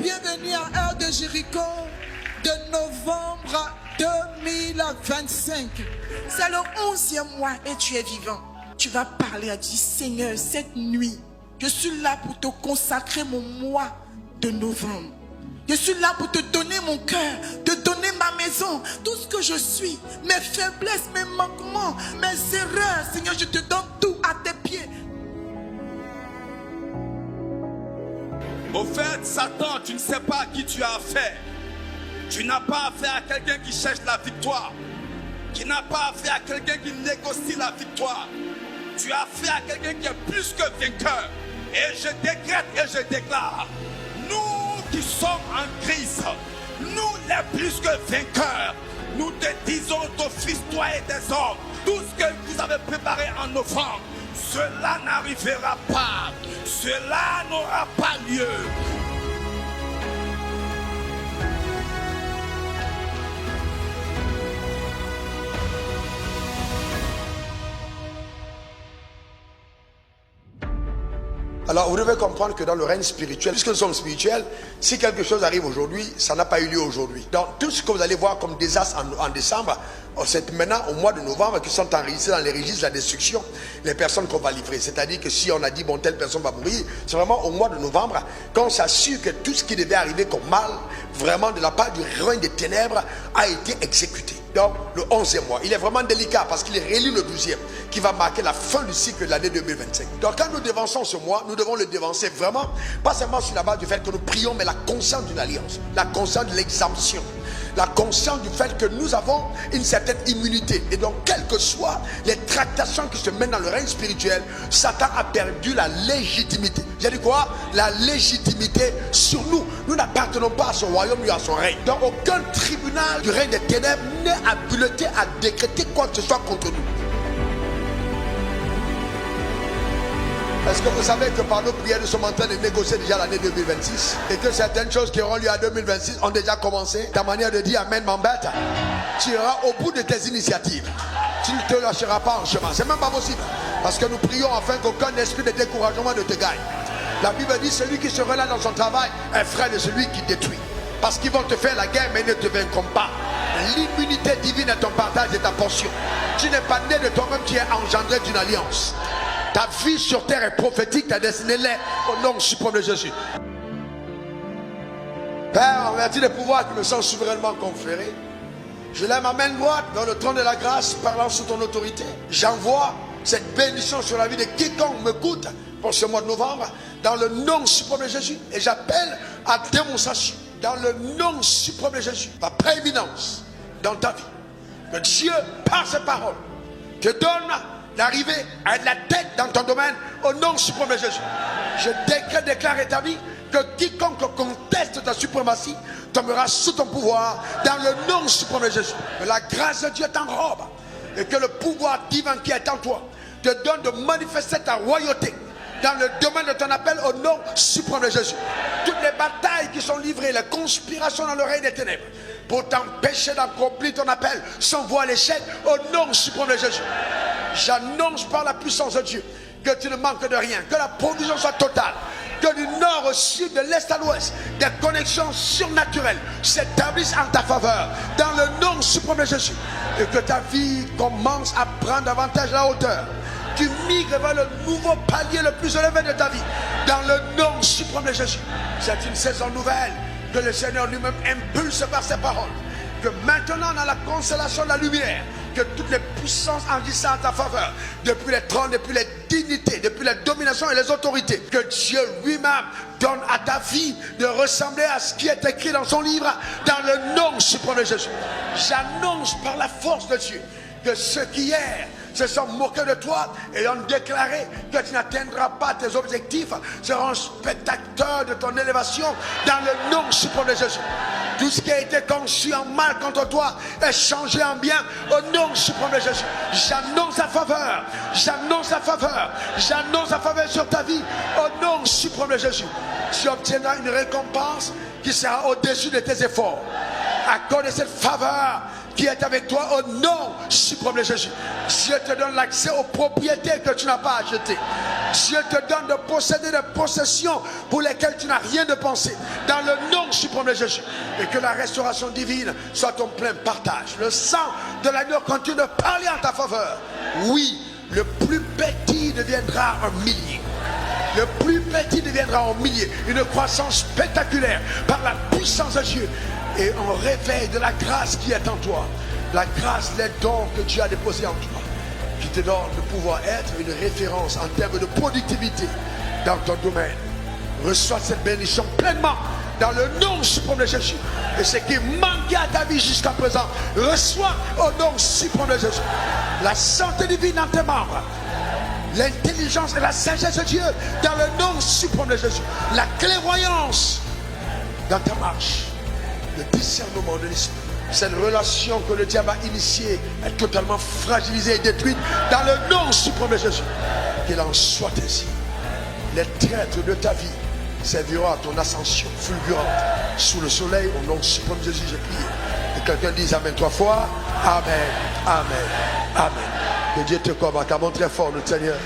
bienvenue à Heure de Jéricho de novembre 2025. C'est le 11e mois et tu es vivant. Tu vas parler à Dieu, Seigneur, cette nuit, je suis là pour te consacrer mon mois de novembre. Je suis là pour te donner mon cœur, te donner ma maison, tout ce que je suis, mes faiblesses, mes manquements, mes erreurs. Seigneur, je te donne tout à tes pieds. Au fait, Satan, tu ne sais pas à qui tu as affaire. Tu n'as pas affaire à quelqu'un qui cherche la victoire. Tu n'as pas affaire à quelqu'un qui négocie la victoire. Tu as affaire à quelqu'un qui est plus que vainqueur. Et je décrète et je déclare, nous qui sommes en Christ, nous les plus que vainqueurs, nous te disons d'office, toi et tes hommes, tout ce que vous avez préparé en novembre, cela n'arrivera pas, cela n'aura pas lieu. Alors vous devez comprendre que dans le règne spirituel, puisque nous sommes spirituels, si quelque chose arrive aujourd'hui, ça n'a pas eu lieu aujourd'hui. Donc tout ce que vous allez voir comme désastre en décembre, c'est maintenant au mois de novembre qui sont enregistrés dans les registres de la destruction, les personnes qu'on va livrer. C'est-à-dire que si on a dit bon telle personne va mourir, c'est vraiment au mois de novembre qu'on s'assure que tout ce qui devait arriver comme mal, vraiment de la part du règne des ténèbres, a été exécuté. Donc le 11e mois, il est vraiment délicat parce qu'il est réélu le 12e qui va marquer la fin du cycle de l'année 2025. Donc quand nous dévançons ce mois, nous devons le dévancer vraiment, pas seulement sur la base du fait que nous prions, mais la conscience d'une alliance, la conscience de l'exemption, la conscience du fait que nous avons une certaine immunité. Et donc quelles que soient les tractations qui se mènent dans le règne spirituel, Satan a perdu la légitimité. J'ai dit quoi? La légitimité sur nous. Nous n'appartenons pas à son royaume ni à son règne. Donc aucun tribunal du règne des ténèbres n'est habilité à décréter quoi que ce soit contre nous. Est-ce que vous savez que par nos prières, nous sommes en train de négocier déjà l'année 2026 et que certaines choses qui auront lieu en 2026 ont déjà commencé? Ta manière de dire Amen m'embête. Tu iras au bout de tes initiatives. Tu ne te lâcheras pas en chemin. C'est même pas possible. Parce que nous prions afin qu'aucun esprit de découragement ne te gagne. La Bible dit celui qui se relâche dans son travail est frère de celui qui détruit. Parce qu'ils vont te faire la guerre mais ils ne te vaincront pas. L'immunité divine est ton partage et ta portion. Tu n'es pas né de toi-même, tu es engendré d'une alliance. Ta vie sur terre est prophétique, ta destinée l'est au nom suprême de Jésus. Père, en vertu des pouvoirs qui me sont souverainement conférés, je lève ma main droite dans le trône de la grâce, parlant sous ton autorité. J'envoie cette bénédiction sur la vie de quiconque m'écoute pour ce mois de novembre, dans le nom suprême de Jésus. Et j'appelle à démonstration, dans le nom suprême de Jésus, la prééminence dans ta vie. Que Dieu, par ses paroles, te donne d'arriver à être la tête dans ton domaine au nom suprême de Jésus. Je déclare établi que quiconque conteste ta suprématie tombera sous ton pouvoir dans le nom suprême de Jésus. Que la grâce de Dieu t'enrobe et que le pouvoir divin qui est en toi te donne de manifester ta royauté dans le domaine de ton appel au nom suprême de Jésus. Toutes les batailles qui sont livrées, les conspirations dans le règne des ténèbres pour t'empêcher d'accomplir ton appel s'envoient à l'échec au nom suprême de Jésus. J'annonce par la puissance de Dieu que tu ne manques de rien, que la provision soit totale, que du nord au sud, de l'est à l'ouest, des connexions surnaturelles s'établissent en ta faveur dans le nom suprême de Jésus, et que ta vie commence à prendre davantage la hauteur. Tu migres vers le nouveau palier le plus élevé de ta vie dans le nom suprême de Jésus. C'est une saison nouvelle que le Seigneur lui-même impulse par ses paroles. Que maintenant dans la constellation de la lumière, que toutes les puissances agissent en ta faveur, depuis les trônes, depuis les dignités, depuis les dominations et les autorités, que Dieu lui-même donne à ta vie de ressembler à ce qui est écrit dans son livre, dans le nom suprême de Jésus. J'annonce par la force de Dieu que ceux qui hier se sont moqués de toi et ont déclaré que tu n'atteindras pas tes objectifs seront spectateurs de ton élévation dans le nom suprême de Jésus. Tout ce qui a été conçu en mal contre toi est changé en bien au nom suprême de Jésus. J'annonce la faveur, j'annonce la faveur, j'annonce la faveur sur ta vie au nom suprême de Jésus. Tu obtiendras une récompense qui sera au-dessus de tes efforts. À cause de cette faveur, qui est avec toi au nom suprême de Jésus. Dieu te donne l'accès aux propriétés que tu n'as pas achetées. Dieu te donne de posséder des possessions pour lesquelles tu n'as rien de pensé. Dans le nom suprême de Jésus. Et que la restauration divine soit ton plein partage. Le sang de l'agneau continue de parler en ta faveur. Oui, le plus petit deviendra un millier. Le plus petit deviendra un millier. Une croissance spectaculaire par la puissance de Dieu. Et un réveil de la grâce qui est en toi. La grâce, les dons que Dieu a déposés en toi. Qui te donne de pouvoir être une référence en termes de productivité dans ton domaine. Reçois cette bénédiction pleinement dans le nom suprême de Jésus. Et ce qui manquait à ta vie jusqu'à présent, reçois au nom suprême de Jésus. La santé divine dans tes membres. L'intelligence et la sagesse de Dieu dans le nom suprême de Jésus. La clairvoyance dans ta marche. Le discernement de l'esprit. Cette relation que le diable a initiée est totalement fragilisée et détruite dans le nom suprême de Jésus. Qu'il en soit ainsi. Les traîtres de ta vie serviront à ton ascension fulgurante sous le soleil. Au nom suprême de Jésus, j'ai prié. Et quelqu'un dise Amen 3 fois. Amen, Amen, Amen. Que Dieu te combat. Car très fort, notre Seigneur.